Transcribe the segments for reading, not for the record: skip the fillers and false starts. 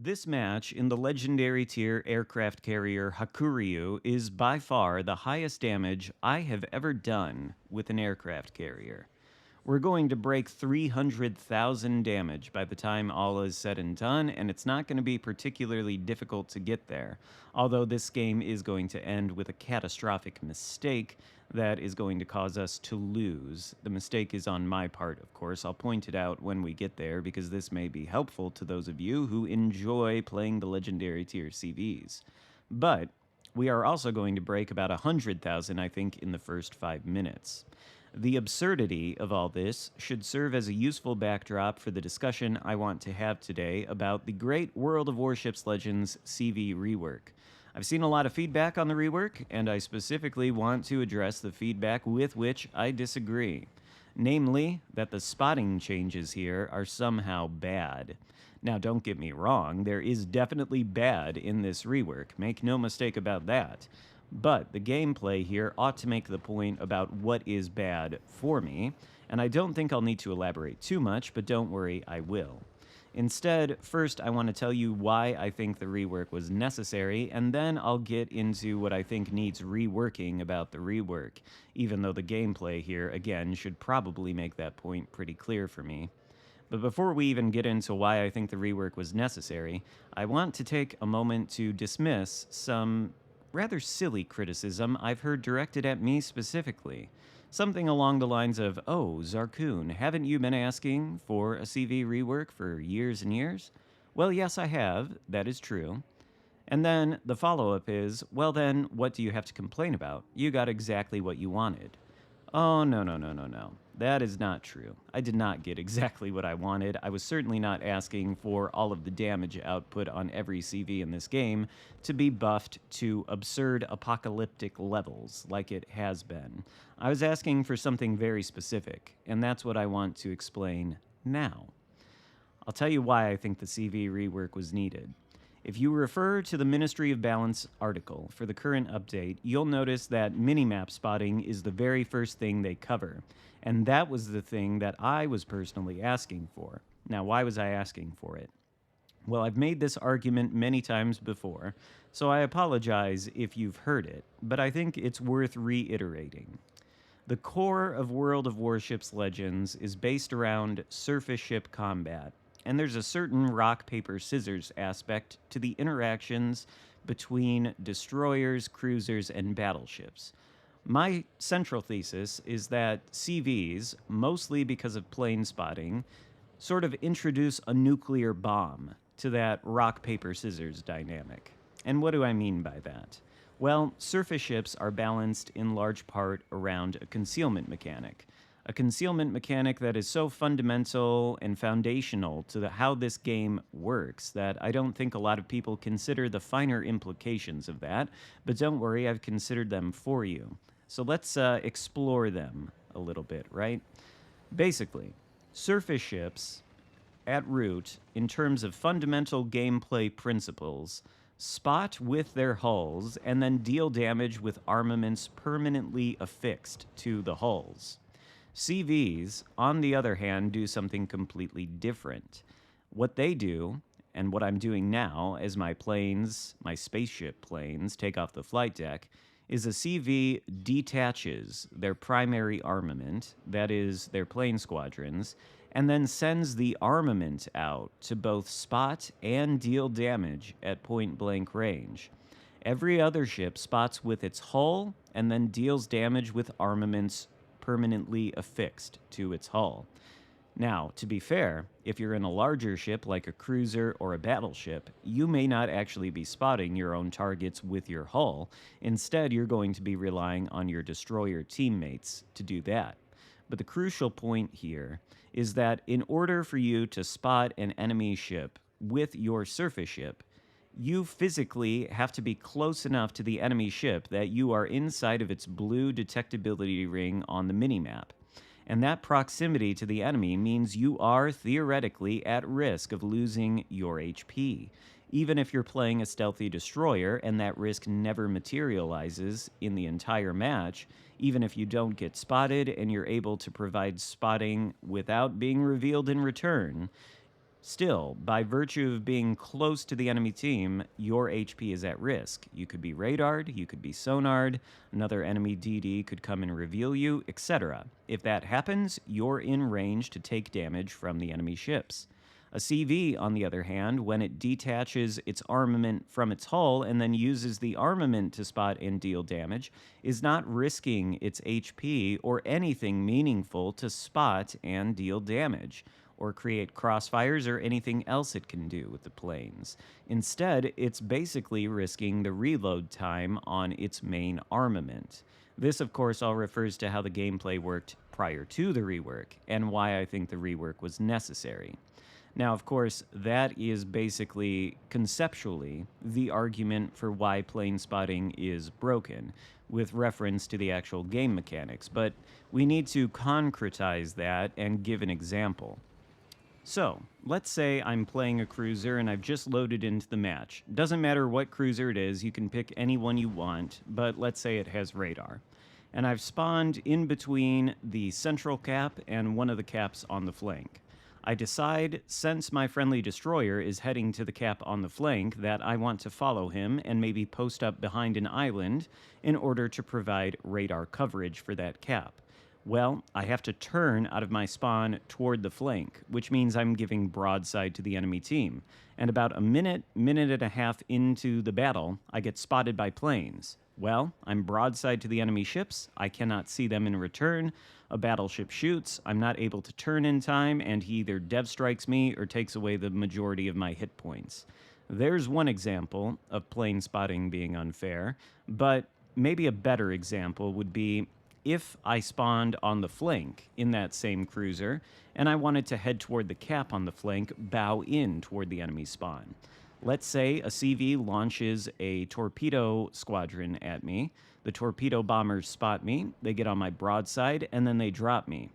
This match in the legendary tier aircraft carrier Hakuryu is by far the highest damage I have ever done with an aircraft carrier. We're going to break 300,000 damage by the time all is said and done, and it's not going to be particularly difficult to get there. Although this game is going to end with a catastrophic mistake that is going to cause us to lose. The mistake is on my part, of course. I'll point it out when we get there because this may be helpful to those of you who enjoy playing the legendary tier CVs. But we are also going to break about 100,000, I think, in the first 5 minutes. The absurdity of all this should serve as a useful backdrop for the discussion I want to have today about the great World of Warships Legends CV rework. I've seen a lot of feedback on the rework, and I specifically want to address the feedback with which I disagree. Namely, that the spotting changes here are somehow bad. Now, don't get me wrong, there is definitely bad in this rework, make no mistake about that. But the gameplay here ought to make the point about what is bad for me, and I don't think I'll need to elaborate too much, but don't worry, I will. Instead, first I want to tell you why I think the rework was necessary, and then I'll get into what I think needs reworking about the rework, even though the gameplay here, again, should probably make that point pretty clear for me. But before we even get into why I think the rework was necessary, I want to take a moment to dismiss some rather silly criticism I've heard directed at me specifically. Something along the lines of, "Oh, Xarkun, haven't you been asking for a CV rework for years and years?" Well, yes, I have. That is true. And then the follow-up is, well then, what do you have to complain about? You got exactly what you wanted. Oh, no, no, no, no, no. That is not true. I did not get exactly what I wanted. I was certainly not asking for all of the damage output on every CV in this game to be buffed to absurd apocalyptic levels like it has been. I was asking for something very specific, and that's what I want to explain now. I'll tell you why I think the CV rework was needed. If you refer to the Ministry of Balance article for the current update, you'll notice that minimap spotting is the very first thing they cover, and that was the thing that I was personally asking for. Now, why was I asking for it? Well, I've made this argument many times before, so I apologize if you've heard it, but I think it's worth reiterating. The core of World of Warships Legends is based around surface ship combat, and there's a certain rock, paper, scissors aspect to the interactions between destroyers, cruisers, and battleships. My central thesis is that CVs, mostly because of plane spotting, sort of introduce a nuclear bomb to that rock, paper, scissors dynamic. And what do I mean by that? Well, surface ships are balanced in large part around a concealment mechanic. A concealment mechanic that is so fundamental and foundational to how this game works that I don't think a lot of people consider the finer implications of that, but don't worry, I've considered them for you. So let's explore them a little bit, right? Basically, surface ships, at root, in terms of fundamental gameplay principles, spot with their hulls and then deal damage with armaments permanently affixed to the hulls. CVs, on the other hand, do something completely different. What they do, and what I'm doing now as my planes, my spaceship planes, take off the flight deck, is a CV detaches their primary armament, that is, their plane squadrons, and then sends the armament out to both spot and deal damage at point-blank range. Every other ship spots with its hull and then deals damage with armaments permanently affixed to its hull. Now, to be fair, if you're in a larger ship like a cruiser or a battleship, you may not actually be spotting your own targets with your hull. Instead, you're going to be relying on your destroyer teammates to do that. But the crucial point here is that in order for you to spot an enemy ship with your surface ship, you physically have to be close enough to the enemy ship that you are inside of its blue detectability ring on the minimap. And that proximity to the enemy means you are theoretically at risk of losing your HP. Even if you're playing a stealthy destroyer and that risk never materializes in the entire match, even if you don't get spotted and you're able to provide spotting without being revealed in return, Still, by virtue of being close to the enemy team, your HP is at risk. You could be radared, you could be sonared, another enemy DD could come and reveal you, etc. If that happens, you're in range to take damage from the enemy ships. A CV, on the other hand, when it detaches its armament from its hull and then uses the armament to spot and deal damage, is not risking its HP or anything meaningful to spot and deal damage, or create crossfires or anything else it can do with the planes. Instead, it's basically risking the reload time on its main armament. This, of course, all refers to how the gameplay worked prior to the rework, and why I think the rework was necessary. Now, of course, that is basically conceptually the argument for why plane spotting is broken, with reference to the actual game mechanics, but we need to concretize that and give an example. So, let's say I'm playing a cruiser and I've just loaded into the match. Doesn't matter what cruiser it is, you can pick any one you want, but let's say it has radar. And I've spawned in between the central cap and one of the caps on the flank. I decide, since my friendly destroyer is heading to the cap on the flank, that I want to follow him and maybe post up behind an island in order to provide radar coverage for that cap. Well, I have to turn out of my spawn toward the flank, which means I'm giving broadside to the enemy team. And about a minute and a half into the battle, I get spotted by planes. Well, I'm broadside to the enemy ships, I cannot see them in return, a battleship shoots, I'm not able to turn in time, and he either dev strikes me or takes away the majority of my hit points. There's one example of plane spotting being unfair, but maybe a better example would be if I spawned on the flank in that same cruiser, and I wanted to head toward the cap on the flank, bow in toward the enemy spawn. Let's say a CV launches a torpedo squadron at me. The torpedo bombers spot me, they get on my broadside, and then they drop me.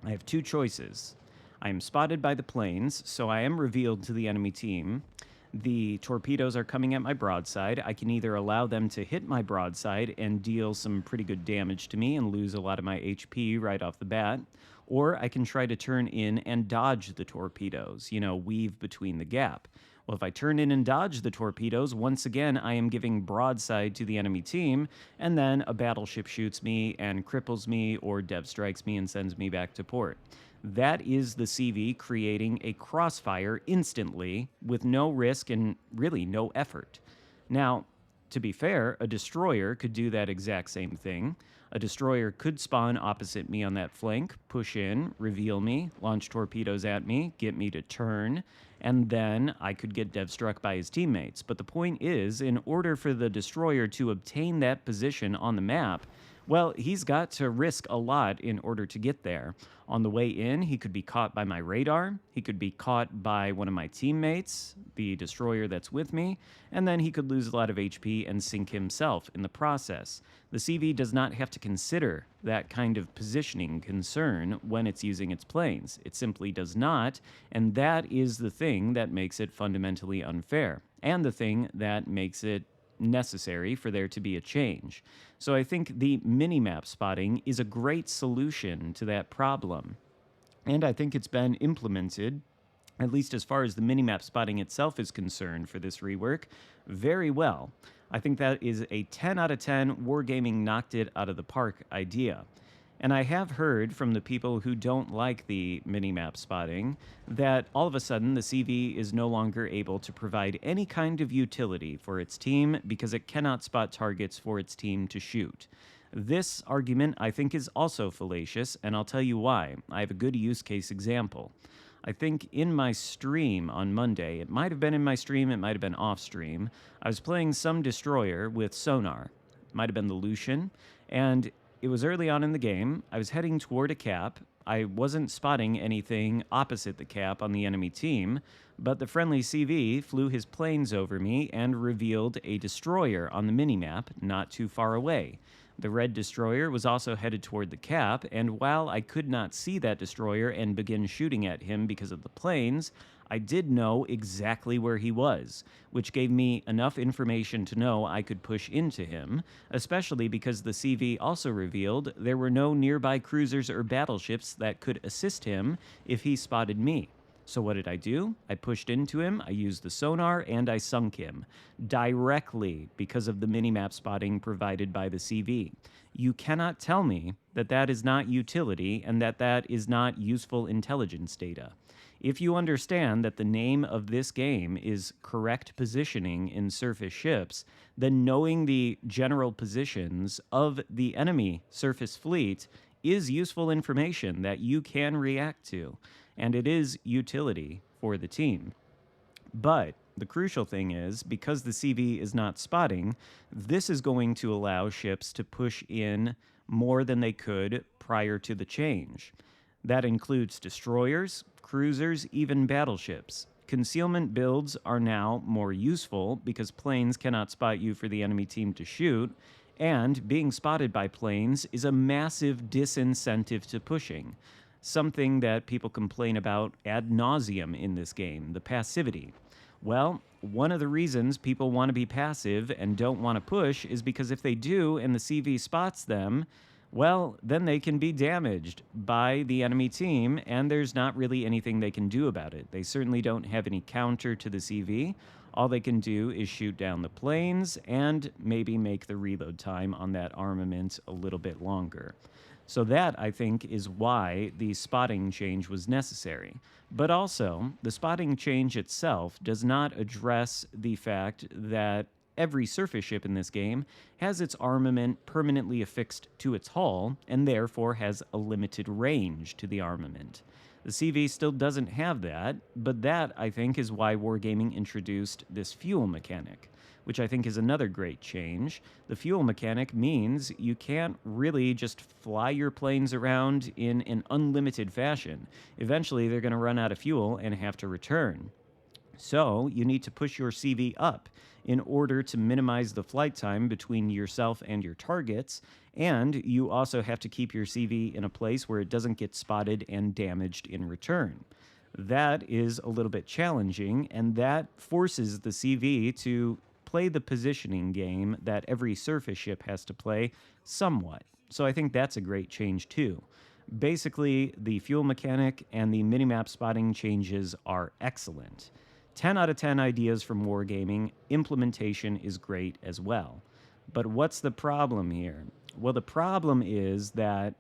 I have two choices. I am spotted by the planes, so I am revealed to the enemy team. The torpedoes are coming at my broadside. I can either allow them to hit my broadside and deal some pretty good damage to me and lose a lot of my HP right off the bat, or I can try to turn in and dodge the torpedoes, weave between the gap. Well, if I turn in and dodge the torpedoes, once again, I am giving broadside to the enemy team, and then a battleship shoots me and cripples me or dev strikes me and sends me back to port. That is the CV creating a crossfire instantly with no risk and really no effort. Now, to be fair, a destroyer could do that exact same thing. A destroyer could spawn opposite me on that flank, push in, reveal me, launch torpedoes at me, get me to turn, and then I could get dev struck by his teammates. But the point is, in order for the destroyer to obtain that position on the map, well, he's got to risk a lot in order to get there. On the way in, he could be caught by my radar, he could be caught by one of my teammates, the destroyer that's with me, and then he could lose a lot of HP and sink himself in the process. The CV does not have to consider that kind of positioning concern when it's using its planes. It simply does not, and that is the thing that makes it fundamentally unfair, and the thing that makes it necessary for there to be a change. So I think the minimap spotting is a great solution to that problem. And I think it's been implemented, at least as far as the minimap spotting itself is concerned for this rework, very well. I think that is a 10 out of 10 Wargaming knocked it out of the park idea. And I have heard from the people who don't like the minimap spotting that all of a sudden the CV is no longer able to provide any kind of utility for its team because it cannot spot targets for its team to shoot. This argument, I think, is also fallacious, and I'll tell you why. I have a good use case example. I think in my stream on Monday, it might have been in my stream, it might have been off stream, I was playing some destroyer with sonar. It might have been the Lucian, and it was early on in the game. I was heading toward a cap. I wasn't spotting anything opposite the cap on the enemy team, but the friendly CV flew his planes over me and revealed a destroyer on the minimap not too far away. The red destroyer was also headed toward the cap, and while I could not see that destroyer and begin shooting at him because of the planes, I did know exactly where he was, which gave me enough information to know I could push into him, especially because the CV also revealed there were no nearby cruisers or battleships that could assist him if he spotted me. So what did I do? I pushed into him, I used the sonar, and I sunk him directly because of the minimap spotting provided by the CV. You cannot tell me that that is not utility and that that is not useful intelligence data. If you understand that the name of this game is correct positioning in surface ships, then knowing the general positions of the enemy surface fleet is useful information that you can react to, and it is utility for the team. But the crucial thing is, because the CV is not spotting, this is going to allow ships to push in more than they could prior to the change. That includes destroyers, cruisers, even battleships. Concealment builds are now more useful because planes cannot spot you for the enemy team to shoot, and being spotted by planes is a massive disincentive to pushing. Something that people complain about ad nauseum in this game, the passivity. Well, one of the reasons people want to be passive and don't want to push is because if they do and the CV spots them, well, then they can be damaged by the enemy team, and there's not really anything they can do about it. They certainly don't have any counter to the CV. All they can do is shoot down the planes and maybe make the reload time on that armament a little bit longer. So that, I think, is why the spotting change was necessary. But also, the spotting change itself does not address the fact that every surface ship in this game has its armament permanently affixed to its hull and therefore has a limited range to the armament. The CV still doesn't have that, but that, I think, is why Wargaming introduced this fuel mechanic, which I think is another great change. The fuel mechanic means you can't really just fly your planes around in an unlimited fashion. Eventually, they're going to run out of fuel and have to return. So you need to push your CV up in order to minimize the flight time between yourself and your targets, and you also have to keep your CV in a place where it doesn't get spotted and damaged in return. That is a little bit challenging, and that forces the CV to play the positioning game that every surface ship has to play somewhat. So I think that's a great change too. Basically, the fuel mechanic and the minimap spotting changes are excellent. 10 out of 10 ideas from Wargaming. Implementation is great as well. But what's the problem here? Well, the problem is that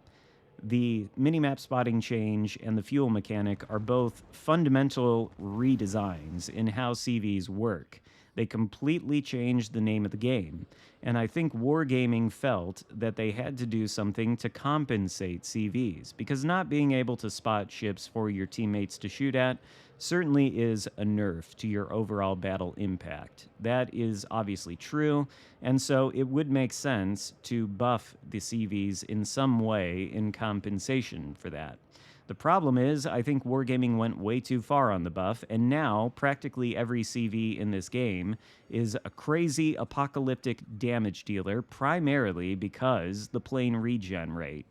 the minimap spotting change and the fuel mechanic are both fundamental redesigns in how CVs work. They completely changed the name of the game. And I think Wargaming felt that they had to do something to compensate CVs, because not being able to spot ships for your teammates to shoot at certainly is a nerf to your overall battle impact. That is obviously true, and so it would make sense to buff the CVs in some way in compensation for that. The problem is, I think Wargaming went way too far on the buff, and now practically every CV in this game is a crazy apocalyptic damage dealer, primarily because the plane regen rate.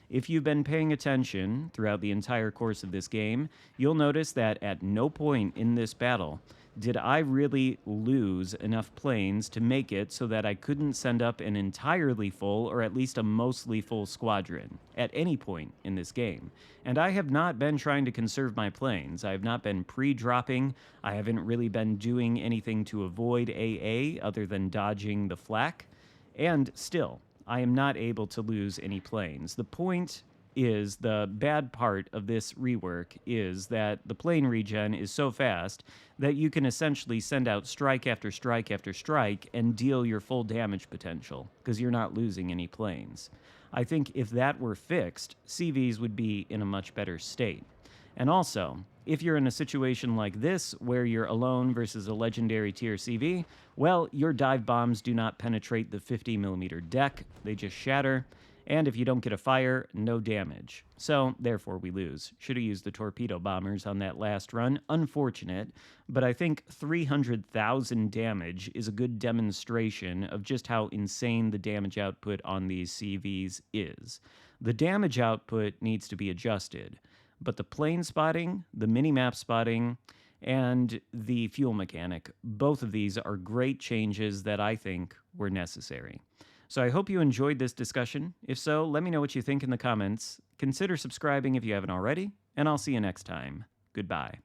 If you've been paying attention throughout the entire course of this game, you'll notice that at no point in this battle did I really lose enough planes to make it so that I couldn't send up an entirely full or at least a mostly full squadron at any point in this game. And I have not been trying to conserve my planes. I have not been pre-dropping. I haven't really been doing anything to avoid AA other than dodging the flak. And still, I am not able to lose any planes. The point is, the bad part of this rework is that the plane regen is so fast that you can essentially send out strike after strike after strike and deal your full damage potential because you're not losing any planes. I think if that were fixed, CVs would be in a much better state. And also, if you're in a situation like this, where you're alone versus a legendary tier CV, well, your dive bombs do not penetrate the 50mm deck, they just shatter, and if you don't get a fire, no damage. So, therefore, we lose. Should have used the torpedo bombers on that last run. Unfortunate, but I think 300,000 damage is a good demonstration of just how insane the damage output on these CVs is. The damage output needs to be adjusted, but the plane spotting, the mini-map spotting, and the fuel mechanic, both of these are great changes that I think were necessary. So I hope you enjoyed this discussion. If so, let me know what you think in the comments. Consider subscribing if you haven't already, and I'll see you next time. Goodbye.